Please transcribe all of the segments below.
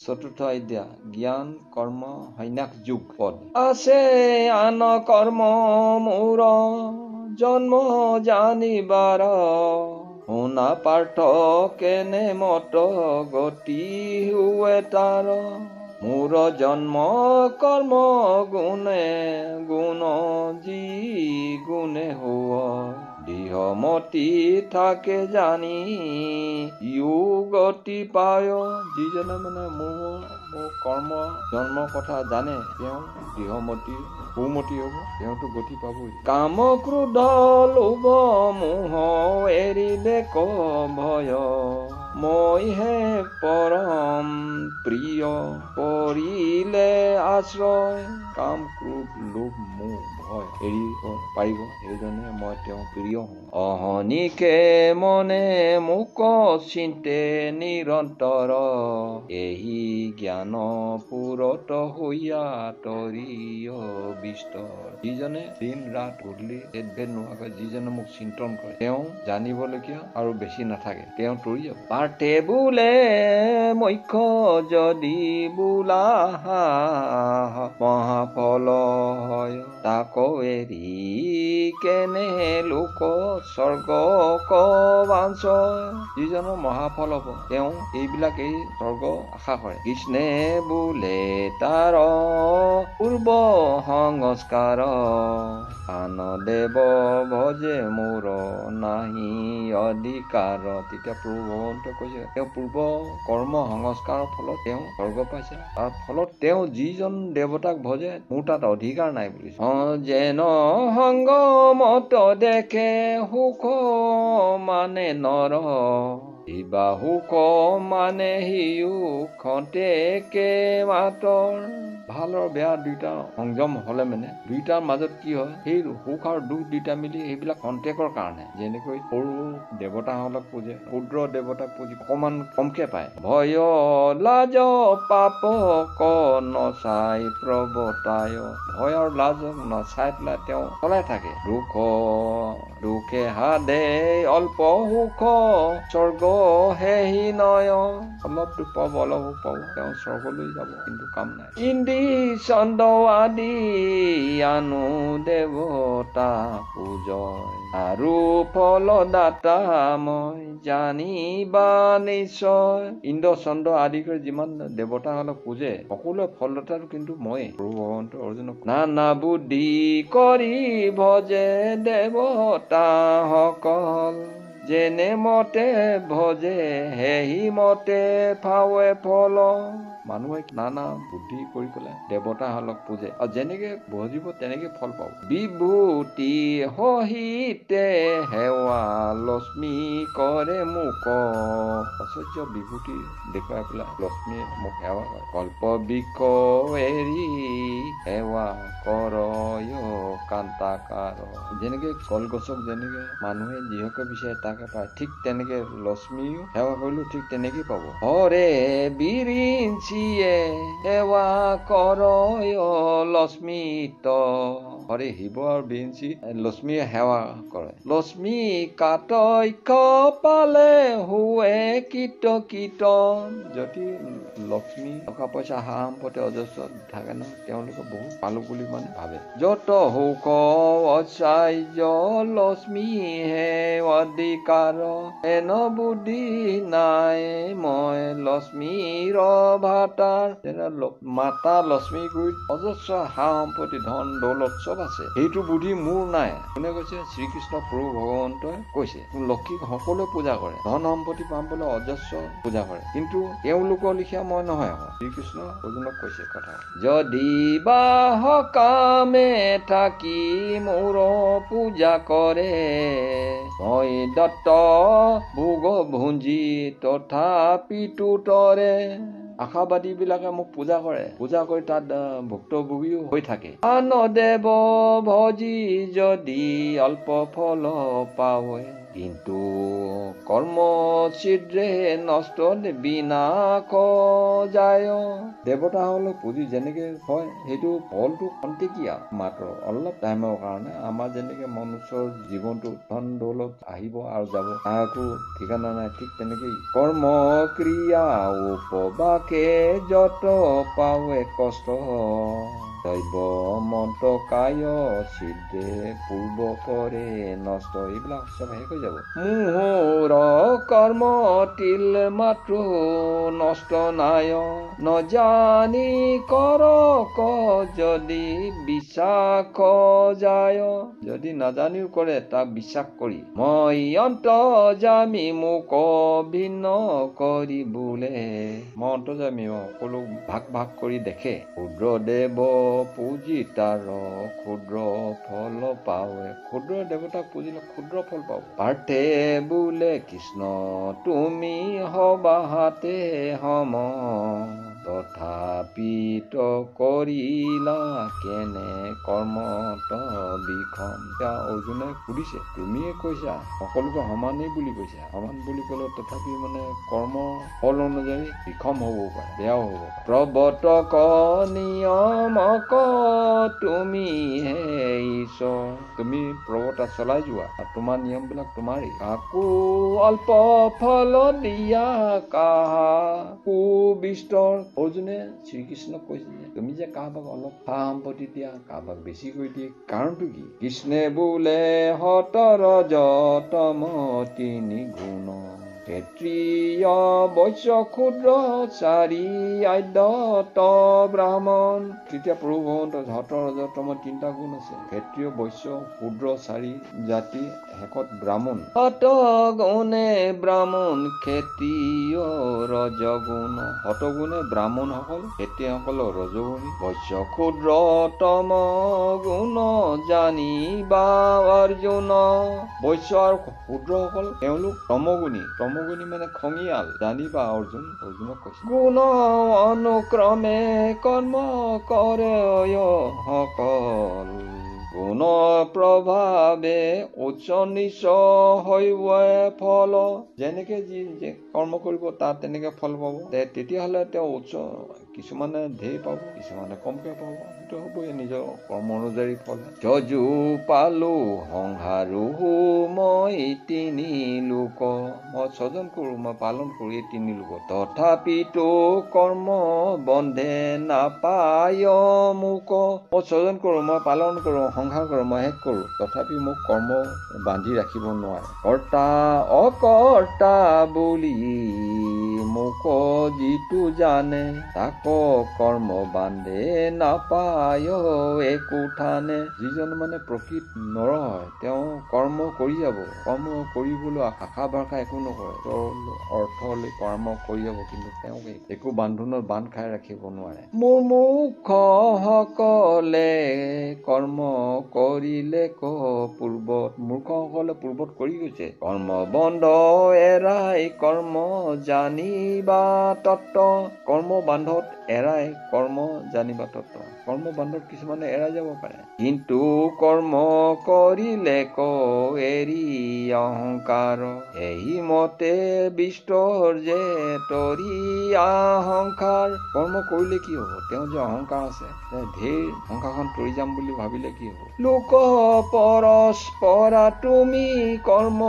চতুৰ্থ অধ্যায় জ্ঞান কৰ্ম সন্ন্যাস যোগ পদ আছে আন কৰ্ম মোৰ জন্ম জানিবাৰ শুনা পাৰ্থ কেনে মত গতি হুৱে তাৰ মোৰ জন্ম কৰ্ম গুণে গুণ যি গুণে হুৱ দৃঢ়মতি থাকে জানি ইউ গতি পায় যিজনে মানে মোৰ কৰ্ম জন্মৰ কথা জানে তেওঁ দৃঢ়মতি সুমতি হব তেওঁতো গতি পাবই কাম ক্ৰোধ লোভ মোহ এৰিলে ক ভয় মইহে পৰম প্ৰিয় কৰিলে আশ্ৰয় কাম ক্ৰোধ লোভ মোহ ভয় এৰিব পাৰিব সেইজনে মই তেওঁ প্ৰিয় হওঁ অহনিকে মনে মোক চিন্তে নিৰন্তৰ এই জ্ঞান পুৰত হৈয়া তৰিয় বিস্তৰ যিজনে দিন ৰাত গধূলি ভেদ নোহোৱাকৈ যিজনে মোক চিন্তন কৰে তেওঁ জানিবলগীয়া আৰু বেছি নাথাকে তেওঁ তৰি যাব পাৰ্থে বোলে মুখ্য যদি বোলা মহাফল হয় তাক এৰি কেনে লোক স্বৰ্গ কবাঞ্চ যিজনৰ মহাফল হব তেওঁ এইবিলাক এই স্বৰ্গ আশা কৰে কৃষ্ণে বোলে তাৰ পূৰ্ব সংস্কাৰ আন দেৱ ভজে মোৰ নাহি অধিকাৰ তেতিয়া প্ৰভু ভগৱন্তই কৈছে তেওঁ পূৰ্ব কৰ্ম সংস্কাৰৰ ফলত তেওঁ স্বৰ্গ পাইছে তাৰ ফলত তেওঁ যিজন দেৱতাক ভজে মোৰ তাত অধিকাৰ নাই বুলি যেন সংগ মত দেখে সুখ মানে নৰ ইবা সুখ মানে সিও খন্তেকে মাতৰ ভাল আৰু বেয়া দুইটা সংযম হলে মানে দুইটাৰ মাজত কি হয় সেই সুখ আৰু দুখ দুইটা মিলি সেইবিলাক খন্তেকৰ কাৰণে যেনেকৈ সৰু দেৱতাসকলক পূজে ক্ষুদ্ৰ দেৱতাক পুজি অকমান কমকে পায় ভয় লাজ পাপ ক নচাই প্ৰৱতায় ভয় আৰু লাজক নচাই পেলাই তেওঁ চলাই থাকে দুখে হাদে অল্প সুখ স্বৰ্গ হেহি নয় অলপ দুখ পাব অলপ সুখ পাব তেওঁ স্বৰ্গলৈ যাব কিন্তু কাম নাই ইন্দ্ৰি চন্দ্ৰ আদি আনু দেৱতা পূজয় আৰু ফলদাতা মই জানিবা নিশ্চয় ইন্দ্ৰ চন্দ্ৰ আদি কৰি যিমান দেৱতাসকলক পূজে সকলোৱে ফলদাতাটো কিন্তু মই প্ৰভু ভগৱন্ত অৰ্জুনক নানা বুদ্ধি কৰি ভজে দেৱতা সকল যেনে মতে ভজে সেহি মতে ফাৱে ফল মানুহে নানা বুদ্ধি কৰি পেলাই দেৱতাসকলক পূজে আৰু যেনেকে ভজিব তেনেকে ফল পাব বিভূতি সহিতে সেৱা লক্ষ্মী কৰে মোক ঐশ্বৰ্য বিভূতি দেখুৱাই পেলাই লক্ষ্মীয়ে মোক সেৱা কৰে কল্প বৃক্ষ এৰি সেৱা কৰ কান্তাকাৰ যেনেকে কলগছক যেনেকে মানুহে যিহকে বিচাৰে তাকে পায় ঠিক তেনেকে লক্ষ্মীও সেৱা কৰিলেও ঠিক তেনেকেই পাব হৰে বিৰিঞ্চিয়ে সেৱা কৰ লক্ষ্মীত হৰে শিৱ আৰু বিৰিঞ্চি লক্ষ্মীয়ে সেৱা কৰে লক্ষ্মী কাতক্ষ পালে হুৱে কীট যদি লক্ষ্মী টকা পইচা সা সম্পত্তি অজস্ৰ থাকে ন তেওঁলোকে বহুত পালো বুলি মানে ভাবে যত সুখ ঐশ্বৰ্য লক্ষ্মী হে অধিকাৰ এন বুদ্ধি নাই মই লক্ষ্মীৰ ভাতাৰ মাতা লক্ষ্মী গুৰিত অজস্ৰ সা সম্পত্তি ধন দৌলত চব আছে সেইটো বুদ্ধি মোৰ নাই কোনে কৈছে শ্ৰীকৃষ্ণ প্ৰভু ভগৱন্তই কৈছে লক্ষ্মীক সকলোৱে পূজা কৰে ধন সম্পত্তি পাবলৈ অজস্ৰ পূজা কৰে কিন্তু তেওঁলোকৰ লিখীয়া মই নহয় শ্ৰীকৃষ্ণ অৰ্জুনক কৈছে কথা যদি বা সকামে থাকি মোৰ পূজা কৰে মই দত্ত ভোগ ভুঞ্জি তথাপিতো তৰে আশাবাদী বিলাকে মোক পূজা কৰে পূজা কৰি তাত ভুক্তভোগীও হৈ থাকে আন দেৱ ভজি যদি অল্প ফল পাৱে কিন্তু কৰ্ম ছিদ্ৰে নষ্ট বিনাশ যায়। দেৱতাসকলক পুজি যেনেকে হয় সেইটো ফলটো খন্তেকীয়া মাত্ৰ, অলপ টাইমৰ কাৰণে। আমাৰ যেনেকে মনুষ্যৰ জীৱনটো ধন দৌলত আহিব আৰু যাব, একো ঠিকানা নাই, ঠিক তেনেকেই কৰ্ম ক্ৰিয়া উপবাসে যত পাৱে কষ্ট, দৈৱ মন্ত কায় ছিদ্ৰে পূৰ্ব কৰে নষ্ট। এইবিলাক চব শেষ হৈ যাব। মোহৰ কৰ্ম তিল মাত্ৰ নষ্ট নাই, নজানি কৰ যদি বিশ্বাস যায়। যদি নাজানিও কৰে তাক বিশ্বাস কৰি, মই অন্তৰ্যামী মোক ভিন্ন কৰি বোলে। মই অন্তৰ্যামী, সকলো ভাগ ভাগ কৰি দেখে। ক্ষুদ্ৰ দেৱ পুজি তাৰ ক্ষুদ্ৰ ফল পাৱে। ক্ষুদ্ৰ দেৱতাক পুজিলে ক্ষুদ্ৰ ফল পাব। পাৰ্থে বোলে কৃষ্ণ তুমি হবাহাতে সম, তথাপিত কৰিলা কেনে কৰ্মত বিষম। এতিয়া অৰ্জুনে সুধিছে, তুমিয়ে কৈছা সকলোকে সমানেই বুলি কৈছা, সমান বুলি ক'লে তথাপি মানে কৰ্ম ফল অনুযায়ী বিষম হ'ব পাৰে, বেয়াও হ'ব পাৰে। প্ৰৱৰ্তক নিয়মক তুমি হে ঈশ্বৰ, তুমি প্ৰৱৰ্তা চলাই যোৱা আৰু তোমাৰ নিয়ম বিলাক তোমাৰেই। কাকো অল্প ফল দিয়া কাকো বিস্তৰ। অৰ্জুনে শ্ৰীকৃষ্ণক কৈছে যে তুমি যে কাৰোবাক অলপ সা সম্পত্তি দিয়া, কাৰোবাক বেছি কৰি দিয়ে, কাৰণটো কি? কৃষ্ণে বোলে সতৰ যতম তিনি গুণ, ক্ষত্ৰিয় বৈশ্য ক্ষুদ্ৰ চাৰি আদ্যত ব্ৰাহ্মণ। তেতিয়া প্ৰভু ভগৱন্ত সতৰ ৰজতম তিনিটা গুণ আছে, ক্ষত্ৰিয় বৈশ্য ক্ষুদ্ৰ চাৰি জাতি, শেষত ব্ৰাহ্মণ। সত গুণে ব্ৰাহ্মণ ক্ষত্ৰিয় ৰজগুণ, শতগুণে ব্ৰাহ্মণসকল, ক্ষত্ৰিয়সকল ৰজগুণী, বৈশ্য ক্ষুদ্ৰতম গুণ জানিবা অৰ্জুন। বৈশ্য আৰু ক্ষুদ্ৰসকল তেওঁলোক তমগুণী, তমগুণী মানে খঙিয়াল, জানিবা অৰ্জুন। অৰ্জুনক কৈছে গুণ অনুক্ৰমে কৰ্ম কৰে সকল, গুণ প্ৰভাৱে উচ্চ নিচ হৈব ফল। যেনেকে যি কৰ্ম কৰিব তাত তেনেকে ফল পাব। তেতিয়াহ'লে তেওঁ উচ্চ, কিছুমানে ধেৰ পাব, কিছুমানে কমকে পাব, সেইটো হ'বই নিজৰ কৰ্ম অনুযায়ী ফল। যজু পালো সংহাৰো মই তিনি লোক, মই স্বজন কৰো, মই পালন কৰো এই তিনি লোক, তথাপিতো কৰ্ম বন্ধে নাপায় মোক। মই স্বজন কৰো, মই পালন কৰো, সংহাৰ কৰো, মই শেষ কৰো, তথাপি মোক কৰ্ম বান্ধি ৰাখিব নোৱাৰে। কৰ্তা অকৰ্তা বুলি মোক যিটো জানে, তাক কৰ্ম বান্ধে নাপায় একো ঠানে। যিজন মানে প্ৰকৃত নৰ হয়, তেওঁ কৰ্ম কৰি যাব, কৰ্ম কৰিবলৈ আশা ভৰসা একো নকৰে, অৰ্থলৈ কৰ্ম কৰি যাব, কিন্তু তেওঁক একো বান্ধোনত বান্ধ খাই ৰাখিব নোৱাৰে। মোৰ মুখ সকলে কৰ্ম কৰিলে পূৰ্বত, মূৰ্খসকলে পূৰ্বত কৰি গৈছে। কৰ্ম বন্ধ এৰাই কৰ্ম জানিবা তত্ত্ব, কৰ্ম বান্ধত এৰাই কৰ্ম জানিবা তত্ত্ব। কৰ্ম বান্ধত কিছুমানে এৰাই যাব পাৰে, কিন্তু কৰ্ম কৰিলে এৰি অহংকাৰ, এই মতে বিস্তৰ যে তৰি অহংকাৰ। কৰ্ম কৰিলে কি হব? তেওঁ যে অহংকাৰ আছে, ধেৰ সংসাৰখন তৰি যাম বুলি ভাবিলে কি হব? লোক পৰস্পৰা তুমি কৰ্ম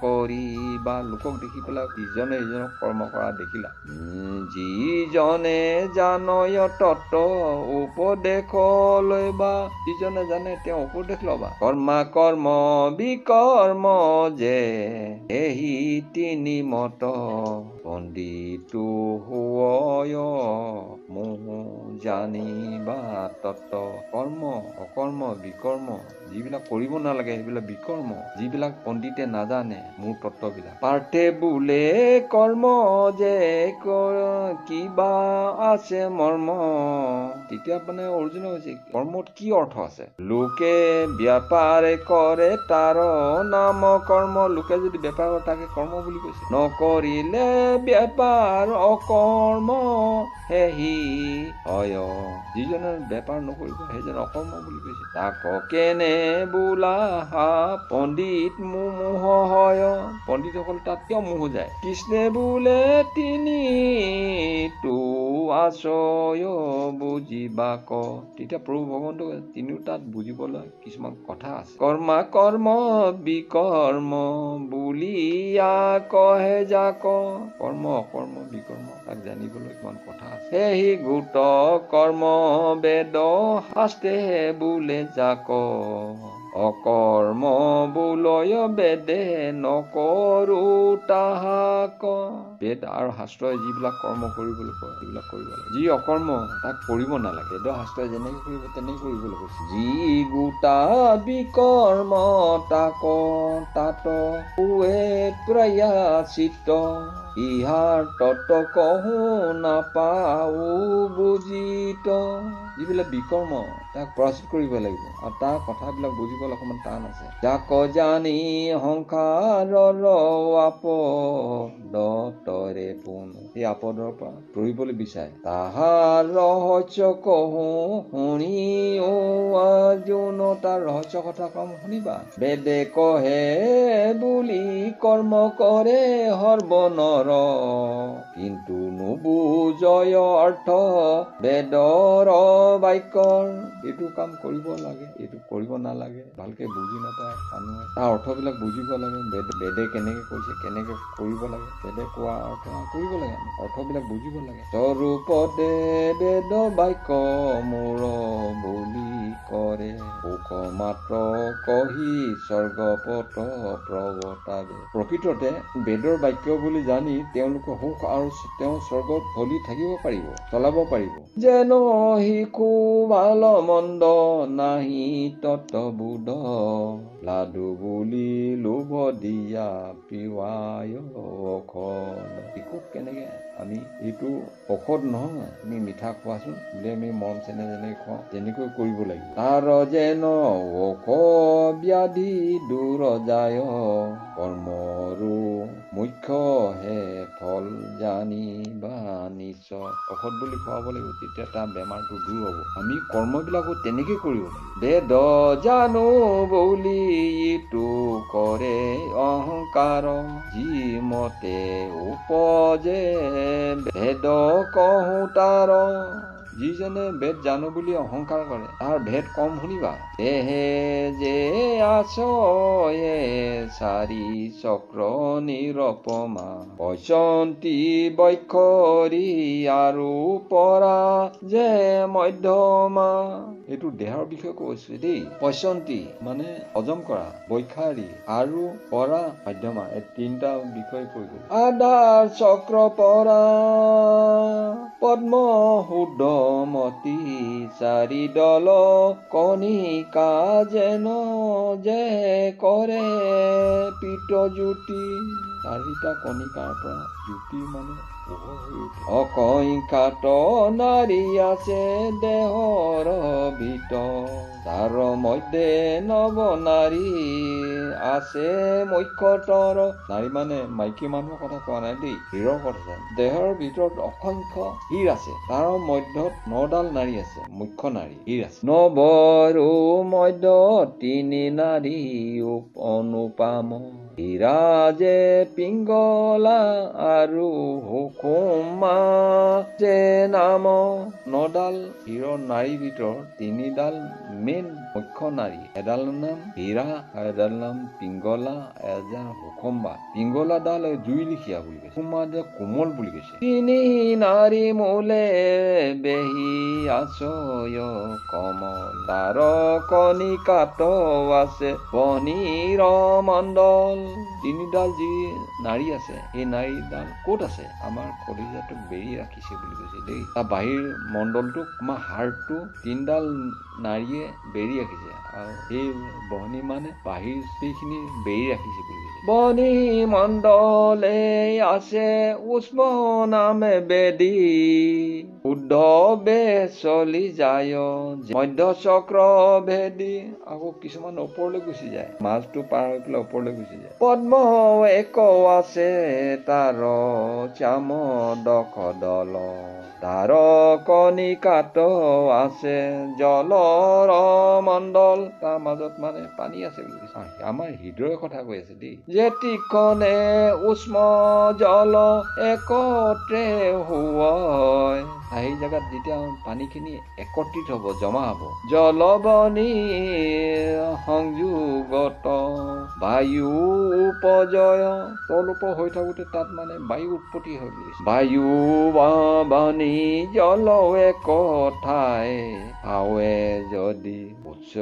কৰিবা, লোকক দেখি পেলাই ইজনে সিজনক কৰ্ম কৰা দেখিলা। যিজনে জানয় তত্ত্ব উপদেশ লৈবা, যিজনে জানে তেওঁ উপদেশ লবা। কৰ্মা কৰ্ম বিকৰ্ম যে এহি তিনি মত, পণ্ডিতো হয় মোহ জানিবা তত্ত্ব। কৰ্ম অকৰ্ম বিকৰ্ম, যিবিলাক কৰিব নালাগে সেইবিলাক বিকৰ্ম, যিবিলাক পণ্ডিতে নাজানে মোৰ তত্ত্ববিলাক। পাৰ্থে বোলে কৰ্ম যে কিবা আছে মৰ্ম, তেতিয়া মানে অৰ্জুনে হৈছে কৰ্মত কি অৰ্থ আছে? লোকে ব্যাপাৰ কৰে তাৰ নাম কৰ্ম, লোকে যদি বেপাৰ কৰে তাকে কৰ্ম বুলি কৈছে। নকৰিলে বেপাৰ অকৰ্ম, সেহি হয় যিজনে বেপাৰ নকৰিব সেইজন অকৰ্ম বুলি কৈছে। তাক কেনে বোলা পণ্ডিত মোহ হয়। পণ্ডিতসকল তাত কিয় মোহ যায়? কৃষ্ণে বোলে তিনি তো আছয় বুজিবা ক। তেতিয়া প্ৰভু ভগৱন্ত তিনিও তাত বুজিবলৈ কিছুমান কথা আছে। কৰ্মা কৰ্ম বিকৰ্ম বুলিয়া কহে যাক। কৰ্ম অকৰ্ম বিকৰ্ম তাক জানিবলৈ কিমান কথা আছে। সেই গোট কৰ্ম বেদ শাস্ত্ৰে বোলে যাক। অকৰ্ম বোলয় বেদে নকৰো তাহাক। বেদ আৰু শাস্ত্ৰই যিবিলাক কৰ্ম কৰিবলৈ কয় সেইবিলাক কৰিব লাগে। যি অকৰ্ম তাক কৰিব নালাগে। বেদ শাস্ত্ৰই যেনেকে কৰিব তেনেকে কৰিবলৈ কৈছে। যি গোটা বিকৰ্ম তাক তাত পুৱে প্ৰয়াচিত। ইহাৰ তত কহো নাপাও বুজিত। যিবিলাক বিকৰ্ম তাক পৰাচিত কৰিব লাগিব আৰু তাৰ কথাবিলাক বুজিবলৈ অকমান টান আছে। যাক জানি সংসাৰৰ আপদতৰে পোন। সেই আপদৰ পৰা তৰিবলৈ বিচাৰে তাহাৰ ৰহস্য কহো শুনিও যোন। তাৰ ৰহস্য কথা কম শুনিবা। বেদে কহে বুলি কৰ্ম কৰে সৰ্বনৰ। কিন্তু নুবুজয় অৰ্থ বেদৰ বাক্যৰ। এইটো কাম কৰিব লাগে এইটো কৰিব নালাগে ভালকে বুজি নাপায় মানুহে। তাৰ অৰ্থবিলাক বুজিব লাগে। বেদে কেনেকে কৈছে কেনেকে কৰিব লাগে। বেদে কোৱা অৰ্থ কৰিব লাগে। আমি অৰ্থবিলাক বুজিব লাগে। স্বৰূপতে বেদ বাক্য মূৰ বুলি কৰে। সুখ মাত্ৰ কহি স্বৰ্গপথ প্ৰৱৰ্তাবে। প্ৰকৃততে বেদৰ বাক্য বুলি জানি তেওঁলোকে সুখ আৰু তেওঁ স্বৰ্গত চলি থাকিব পাৰিব, চলাব পাৰিব। যেন শিশু ভাল মন্দ নাহি তত্ববোধ। লাডু বুলি লোভ দিয়া পিৱায় ঔষধ। শিশুক কেনেকে আমি এইটো ঔষধ নহয় তুমি মিঠা খোৱাচোন বুলি আমি মৰম চেনেহ যেনেকৈ খুৱাওঁ তেনেকৈ কৰিব লাগিব। তাৰ যেন ঔষ ব্যাধি দূৰ যায়। কৰ্মৰো মুখ্য হে ফল জানিবা নিশ্চয়। ঔষধ বুলি খুৱাব লাগিব তেতিয়া তাৰ বেমাৰটো দূৰ হ'ব। আমি কৰ্মবিলাকো তেনেকে কৰিব লাগিব। বেদ জানো বুলি ইটো কৰে অহংকাৰ। যি মতে উপজে ভেদ কহো তাৰ। যিজনে বেদ জানো বুলি অহংকাৰ কৰে তাৰ ভেদ কম শুনিবা। দেহে যে আছয়ে চাৰি চক্ৰ নিৰপমা। পচন্তি বৈখৰি আৰু পৰা যে মধ্যমা। এইটো দেহৰ বিষয়ে কৈছে দেই। পচন্তি মানে হজম কৰা, বৈখাৰী আৰু পৰা মধ্যমা। এই তিনিটা বিষয় কৈ গ'ল। আধাৰ চক্ৰ পৰা পদ্ম শুদ্ধমতি। চাৰি দল কণিকা যেন যে কৰে পিত জ্যোতি। চাৰিটা কণিকাৰ পৰা জ্যোতি মানে পোহৰ হৈ উঠে। অকংখ্যাত নাৰী আছে দেহৰ ভিতৰ। তাৰ মধ্যে নৱ নাৰী আছে মুখ্যতৰ। নাৰী মানে মাইকী মানুহৰ কথা কোৱা নাই দেই, হীৰৰ কথা। দেহৰ ভিতৰত অসংখ্য হীৰ আছে। তাৰ মধ্যত 9ডাল নাৰী আছে, মুখ্য নাৰী হীৰ আছে। নৱৰো মধ্য তিনি নাৰী অনুপাম। হীৰা যে পিংগলা আৰু হুকুমা যে নাম। 9ডাল হীৰৰ নাৰীৰ ভিতৰত 3ডাল মেইন মুখ্য নাৰী। এডালৰ নাম হীৰা আৰু এডাল নাম পিংগলা, এডাল হুকুমা। পিংগলাডাল জুই লিখিয়া বুলি কৈছে, হুকুমাডাল কোমল বুলি কৈছে। তিনি নাৰী মূলে বেহি আছয় কমল। তাৰ কণিকাত আছে পনীৰ মণ্ডল। 3ডাল যি নাৰী আছে সেই নাৰীডাল ক'ত আছে? আমাৰ কলিজাটোক বেৰি ৰাখিছে বুলি কৈছে দেই। তাৰ বাহিৰ মণ্ডলটোক আমাৰ হাৰ্টটো 3ডাল নাৰীয়ে বেৰি ৰাখিছে আৰু সেই বহনি মানে বাহিৰ সেইখিনি বেৰি ৰাখিছে বুলি কৈছে। বহনি মণ্ডলে আছে উষ্ম নামে বেদী। শুদ্ধ বে চলি যায় মধ্য চক্ৰ ভেদী। আকৌ কিছুমান ওপৰলৈ গুচি যায়, মাজটো পাৰ হৈ পেলাই ওপৰলৈ গুচি যায়। পদ্ম এক আছে তাৰ শ্যাম দল তাৰ কণিকাত আছে জলৰ মণ্ডল তাৰ মাজত মানে পানী আছে বুলি কৈছে আমাৰ হৃদয়ৰ কথা কৈ আছে দেই যেতিকনে উষ্ম জল একত্ৰে হয় সেই জেগাত যেতিয়া পানীখিনি একত্ৰিত হ'ব জমা হ'ব জলবনী সংযোগত বায়ু উপজয় তলুপ হৈ থাকোঁতে তাত মানে বায়ু উৎপত্তি হৈ গৈছে বায়ু বাণী জল একঠাই হাৱে যদি উচ্চ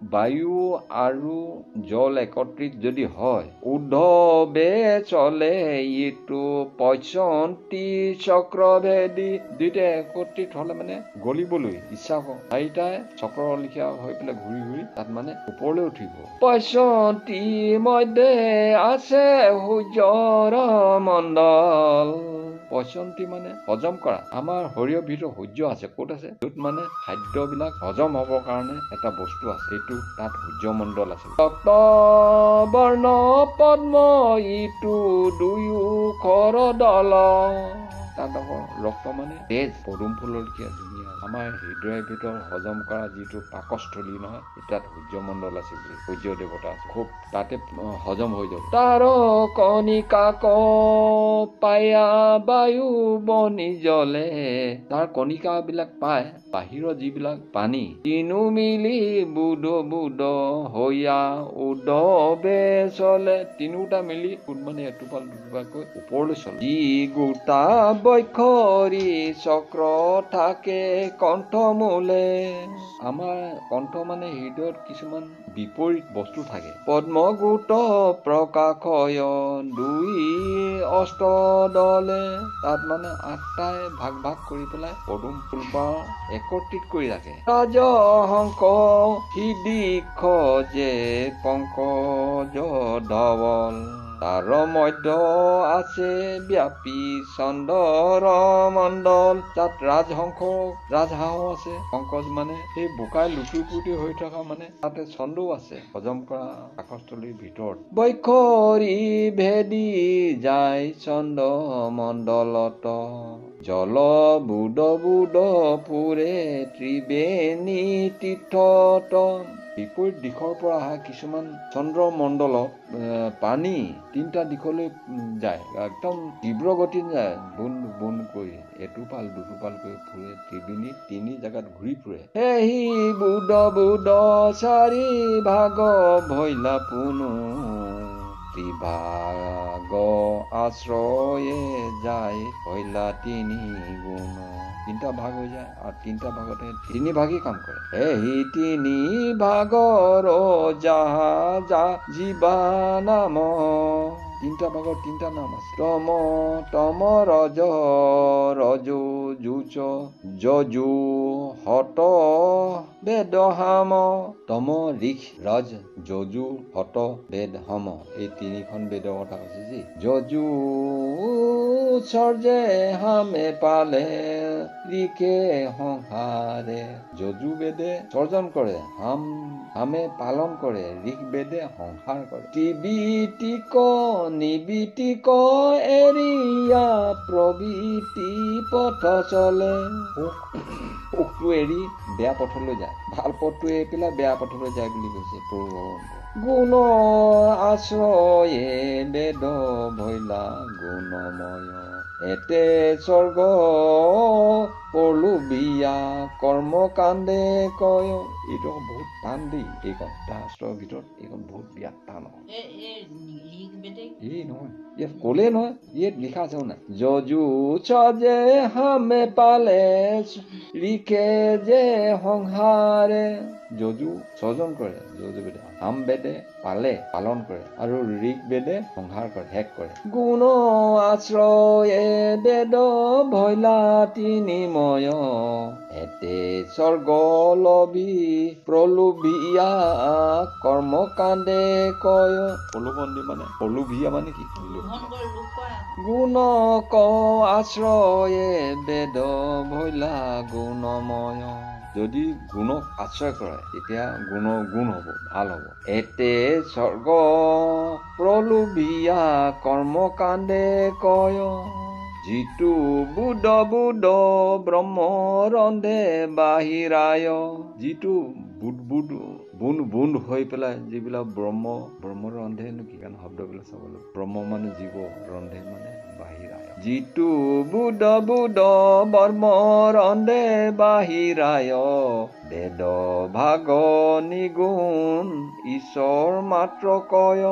বায়ু আৰু জল একত্ৰিত যদি হয় উদ্ধৱে চলে ইটো পচন্তি চক্ৰভেদী দুইটা একত্ৰিত হলে মানে গলিবলৈ ইচ্ছা কৰো চাৰিটাই চক্ৰ লিখীয়া হৈ পেলাই ঘূৰি ঘূৰি তাত মানে ওপৰলৈ উঠিব পচন্তি মধ্যে আছে সূৰ্যৰ মণ্ডল পচন্তি মানে হজম কৰা আমাৰ শৰীৰৰ ভিতৰত সূৰ্য আছে ক'ত আছে য'ত মানে খাদ্যবিলাক হজম হবৰ কাৰণে এটা বস্তু আছে এইটো তাত সূৰ্যমণ্ডল আছে ৰক্ত বৰ্ণ পদ্ম ইটো দুয়ো খৰ দল তাত আকৌ ৰক্ত মানে তেজ পদুম ফুলৰ লেখীয়া ধুনীয়া আমাৰ হৃদয়ৰ ভিতৰত হজম কৰা যিটো পাকস্থলী নহয় তাত সূৰ্যমণ্ডল আছে বুলি সূৰ্য দেৱতা আছে খুব তাতে হজম হৈ যাব তাৰ কণিকাক পায়া বায়ু বনি জ্বলে তাৰ কণিকাবিলাক পায় বাহিৰৰ যিবিলাক পানী তিনু মিলি বুধ হৈয়া উদ্ধৱে চলে তিনিওটা মিলি মানে এটোপাল দুটোপালকৈ ওপৰলৈ চলে যি গোটা বৈখৰী চক্ৰ থাকে কণ্ঠমূলে আমাৰ কণ্ঠ মানে হৃদয়ত কিছুমান বিপৰীত বস্তু থাকে পদ্মগোট প্ৰকাশয় দুই অষ্টদলে তাত মানে আঠটাই ভাগ ভাগ কৰি পেলাই পদুম ফুলপাহ একত্ৰিত কৰি ৰাখে ৰাজহংস হৃদিখ যে পংকজ ধৱল তাৰ মধ্য আছে ব্যাপী চন্দৰ মণ্ডল তাত ৰাজহাঁহ আছে পংকজ মানে সেই বোকাই লুটি পুটি হৈ থকা মানে তাতে চন্দও আছে হজম কৰা পাকস্থলীৰ ভিতৰত বৈখৰী ভেদি যায় চন্দ মণ্ডলত জল বুদ পুৰে ত্ৰিবেণী তীৰ্থত বিপৰীত দিশৰ পৰা অহা কিছুমান চন্দ্ৰমণ্ডলত পানী তিনিটা দিশলৈ যায় একদম তীব্ৰ গতিত যায় বোন কৰি এটোপাল দুটোপালকৈ ফুৰে ত্ৰিবেণী তিনি জেগাত ঘূৰি ফুৰে সেই বুদ চাৰি ভাগ ভৈলা পুনু ত্ৰিভাগ আশ্ৰয়ে যায় ভৈলা তিনি গুণ তিনিটা ভাগ হৈ যায় আৰু তিনিটা ভাগতে তিনি ভাগেই কাম কৰে এই তিনি ভাগৰ যাহা জীৱা নাম তিনিটা ভাগৰ তিনিটা নাম আছে তম ৰজু জুচ যজু হত বেদ হাম তম ঋষ ৰজ যজু হত বেদ হম এই তিনিখন বেদৰ কথা কৈছে যি যজু সৰ্জে হামে পালে ঋষে সংহাৰে যজু বেদে সৰ্জন কৰে হামে পালন কৰে ঋক বেদে সংহাৰ কৰে ত্ৰিবিতিক নিবিতিক এৰিয়া প্ৰভৃতি পথ চলে সুখটো এৰি বেয়া পথলৈ যায় ভাল পথটো এৰি পেলাই বেয়া পথলৈ যায় বুলি কৈছে প্ৰভু গুণ আশ্ৰয়ে বেদ ভৈলা গুণময় এতে স্বৰ্গ পৰলো বিয়া কৰ্ম কাণ্ডে কয় এইটো বহুত টান দেই এইখন শাস্ত্ৰৰ ভিতৰত এইখন বহুত বিয়াত টান এই নহয় ইয়াত কলে নহয় ইয়াত লিখা আছে নাই যজু যে হামে পালে ঋষে যে সংহাৰে যজু স্বজন কৰে যজু বেদে হাম বেদে পালে পালন কৰে আৰু ঋক বেদে সংহাৰ কৰে শেষ কৰে গুণ আশ্ৰয়ে বেদ ভৈলা তিনিময় এতে স্বৰ্গ লবি প্ৰলোভিয়া কৰ্ম কাণ্ডে কয় প্ৰলোভন মানে প্ৰলোভিয়া মানে কি গুণ ক আশ্ৰয়ে বেদ ভৈলা গুণময় যদি গুণক আশ্ৰয় কৰে তেতিয়া গুণৰ গুণ হ'ব, ভাল হ'ব। এতে স্বৰ্গ প্ৰলোভিয়া কৰ্মকাণ্ডে কয়, যিটো বুধ ব্ৰহ্ম ৰন্ধে বাহিৰায়। যিটো বুন হৈ পেলাই যিবিলাক ব্ৰহ্ম ৰন্ধেনো কি কাৰণে শব্দবিলাক চাবলৈ, ব্ৰহ্ম মানে জীৱ, ৰন্ধে মানে বাহিৰায়। যিটো বুধ ব্ৰহ্ম ৰন্ধে বাহিৰায়, বেদ ভাগ নিগুণ ঈশ্বৰ মাত্ৰ কয়।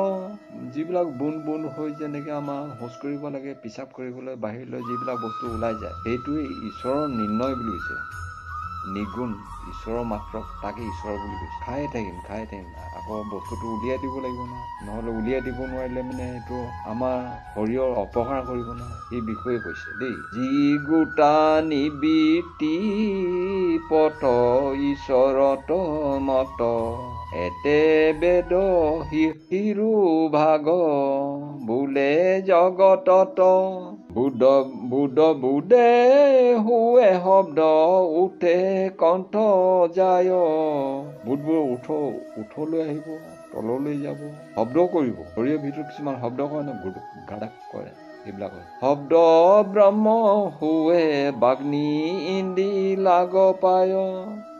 যিবিলাক বুন হৈ যেনেকে আমাৰ শৌচ কৰিব লাগে, পিচাব কৰিবলৈ বাহিৰলৈ যিবিলাক বস্তু ওলাই যায়, সেইটোৱে ঈশ্বৰৰ নিৰ্ণয় বুলি কৈছে। নিগুণ ঈশ্বৰৰ মাত্ৰ, তাকে ঈশ্বৰ বুলি কৈছে। খাই থাকিম আকৌ বস্তুটো উলিয়াই দিব লাগিব নহয়, নহ'লে উলিয়াই দিব নোৱাৰিলে মানে এইটো আমাৰ শৰীৰৰ অপকাৰ কৰিব নহয়, এই বিষয়ে কৈছে দেই। যি গোটা নিবৃত্তি পথ ঈশ্বৰত মত, এতে বেদ শিৰোভাগ বোলে জগতত। বুধে হুৱে শব্দ উঠে কণ্ঠ যায়। বুধবোৰ উঠলৈ আহিব, তললৈ যাব, শব্দ কৰিব। শৰীৰৰ ভিতৰত কিছুমান শব্দ কৰে ন, গাদাক কৰে, এইবিলাক হয় শব্দ। ব্ৰহ্ম হুৱে বাগ্নি ইন্দি লাগ পায়।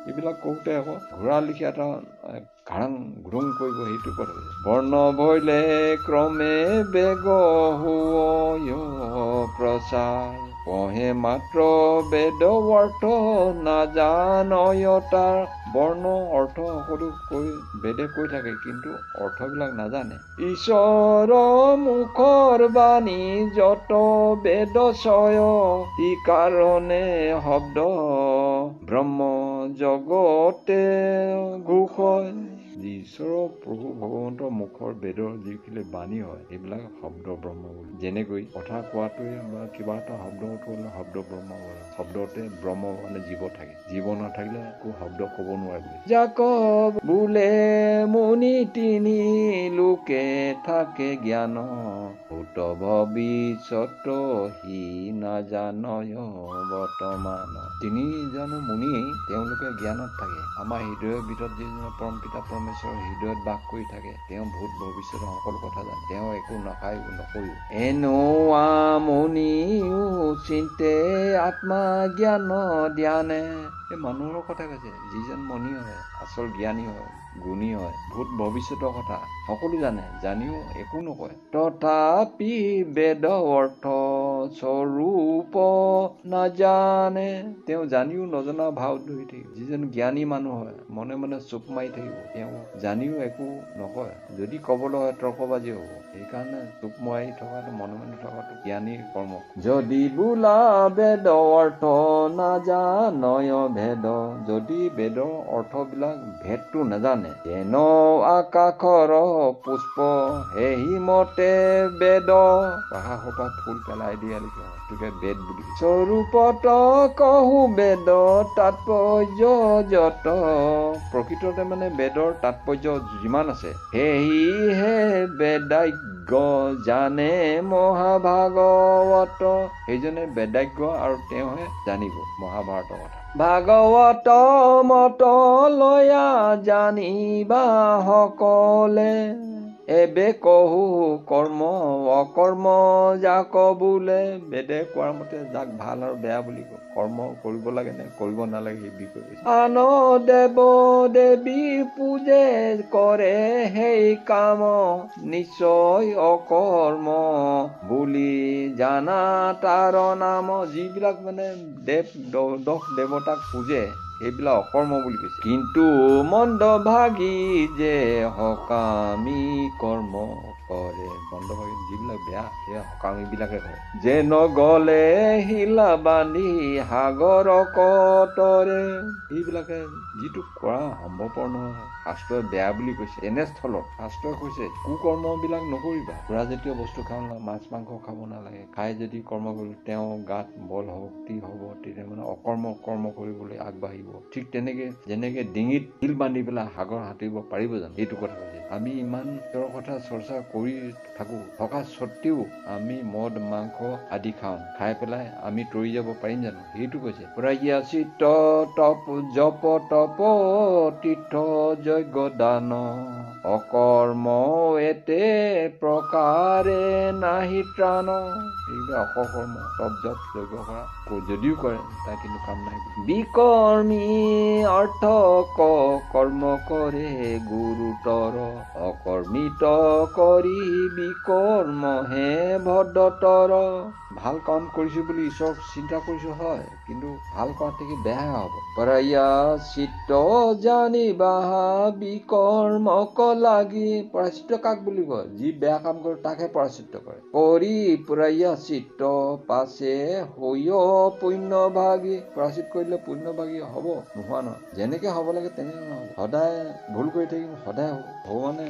এইবিলাক কওঁতে আকৌ ঘোঁৰা লিখীয়া এটা ঘাং ঘুং কৰিব, সেইটো কথা কৈছে। বৰ্ণ ভৈলে ক্ৰমে বেগ হুয় প্ৰচাৰ, পঢ়ে মাত্ৰ বেদ অৰ্থ নাজানয় তাৰ। বৰ্ণ অৰ্থ সকলো বেদে কৈ থাকে, কিন্তু অৰ্থবিলাক নাজানে। ঈশ্বৰ মুখৰ বাণী যত বেদ ছয়, ই কাৰণে শব্দ ব্ৰহ্ম জগতে ঘোষয়। ঈশ্বৰৰ প্ৰভু ভগৱন্তৰ মুখৰ বেদৰ যিখিনি বাণী হয়, সেইবিলাক শব্দ ব্ৰহ্ম বুলি। যেনেকৈ কথা কোৱাটোৱে বা কিবা এটা শব্দ উঠলে শব্দ ব্ৰহ্ম হয়। শব্দতে ব্ৰহ্ম মানে জীৱ থাকে, জীৱ নাথাকিলে একো শব্দ ক'ব নোৱাৰে বুলি। যাক বোলে মুনি তিনি লোকে থাকে জ্ঞান, ভূত ভৱিষ্যত সি নাজানয় বৰ্তমান। তিনিজন মুনি তেওঁলোকে জ্ঞানত থাকে। আমাৰ হৃদয়ৰ ভিতৰত যিজন পৰম পিতা পৰমেশ্বৰৰ হৃদয়ত বাস কৰি থাকে, তেওঁ ভূত ভৱিষ্যতৰ সকলো কথা জানে, তেওঁ একো নাখায় নকৰিও। এনোৱা মুনিও চিন্তে আত্মা জ্ঞান ধ্যানে। এই মানুহৰ কথা কৈছে, যিজন মনি হয়, আচল জ্ঞানী হয়, গুণী হয়, ভূত ভৱিষ্যতৰ কথা সকলো জানে, জানিও একো নকয়। তথাপি বেদ অৰ্থ স্বৰূপ নাজানে। তেওঁ জানিও নজনা ভাৱ ধৰি থাকিব। যিজন জ্ঞানী মানুহ হয়, মনে মনে চুপ মাৰি থাকিব, তেওঁ জানিও একো নকয়। যদি কবলৈ হয় তৰ্কবাজি হ'ব, সেইকাৰণে চুপ মাৰি থকাটো, মনে মনে থকাটো জ্ঞানীৰ কৰ্ম। যদি বোলা বেদ অৰ্থ নাজানয় ভেদ, যদি বেদৰ অৰ্থবিলাক ভেদটো নাজানে, তেন আকাশৰ পুষ্প সেই মতে বেদ। আকাশৰ পৰা ফুল পেলাই দিয়া লিখা হয়, সেইটোকে বেদ বুলি। স্বৰূপত কহো বেদ তাৎপৰ্য যত, প্ৰকৃততে মানে বেদৰ তাৎপৰ্য যিমান আছে, সেয়েহে বেদাজ্ঞ জানে মহাভাগৱত। সেইজনে বেদাজ্ঞ আৰু তেওঁহে জানিব মহাভাৰতৰ কথা। ভাগৱত মত লয়া জানিবা সকলে, এবে কহো কৰ্ম অকৰ্ম যাক বোলে। বেদে কোৱাৰ মতে যাক ভাল আৰু বেয়া বুলি কয়, কৰ্ম কৰিব লাগে নে কৰিব নালাগে সেই বিষয়ে কৈছে। আন দেৱ দেৱী পূজে কৰে সেই কাম, নিশ্চয় অকৰ্ম বুলি জানা তাৰ নাম। যিবিলাক মানে দহ দেৱতাক পূজে, সেইবিলাক অকৰ্ম বুলি কৈছে। কিন্তু মন্দ ভাগী যে সকামী কৰ্ম কৰে, মন্দ ভাগী যিবিলাক বেয়া, সেয়া সকামী বিলাকে কৰে। যে নগলে শিলা বান্ধি সাগৰ কতৰে, এইবিলাকে যিটো কৰা সম্ভৱপৰ নহয়, শাস্ত্ৰই বেয়া বুলি কৈছে। এনেস্থলত শাস্ত্ৰই কৈছে কুকৰ্ম বিলাক নকৰিবা। সুৰাজাতীয় বস্তু খাব নালাগে, মাছ মাংস খাব নালাগে। খাই যদি কৰ্ম কৰি তেওঁ গাত বল শক্তি হ'ব, তেতিয়া মানে অকৰ্ম কৰ্ম কৰিবলৈ আগবাঢ়িব লাগিব। ঠিক তেনেকে যেনেকে ডিঙিত শিল বান্ধি পেলাই সাগৰ সাঁতুৰিব পাৰিব জানো, সেইটো কথা কৈছে। আমি ইমান ঈশ্বৰৰ কথা চৰ্চা কৰি থকা স্বত্তেও আমি মদ মাংস আদি খাই পেলাই আমি তৰি যাব পাৰিম জানো, সেইটো কৈছে। চিত্ত তপ জপ তপ তীৰ্থ যজ্ঞ দান অকৰ্ম এতে প্ৰকাৰে নাহি ত্ৰাণ। এইবিলাক অকৰ্ম তপ জপ যজ্ঞ কৰা যদিও কৰে তাৰ কিন্তু কাম নাই। বিকৰ্মী অৰ্থ কৰ্ম কৰে গুৰুতৰ অকৰ্মিত কৰি বিকৰ্ম হে ভদ্ৰতৰ। ভাল কাম কৰিছো বুলি ঈশ্বৰক চিন্তা কৰিছো হয়, কিন্তু ভাল কৰাত থাকি বেয়াহে হ'ব। চিত্ত জানিবা বিকৰ্ম লাগি। পৰাচিত্ত কাক বুলি কয়? যি বেয়া কাম কৰে তাকহে পৰাচিত্ত কৰে। কৰি চিত্ত পাছে হৈয় পুণ্য ভাগী। পৰাচিত কৰিলে পুণ্য ভাগী হ'ব, নোহোৱা নহয়। যেনেকে হ'ব লাগে তেনেকে নহ'ব। সদায় ভুল কৰি থাকিম, সদায় হ'ব। ভগৱানে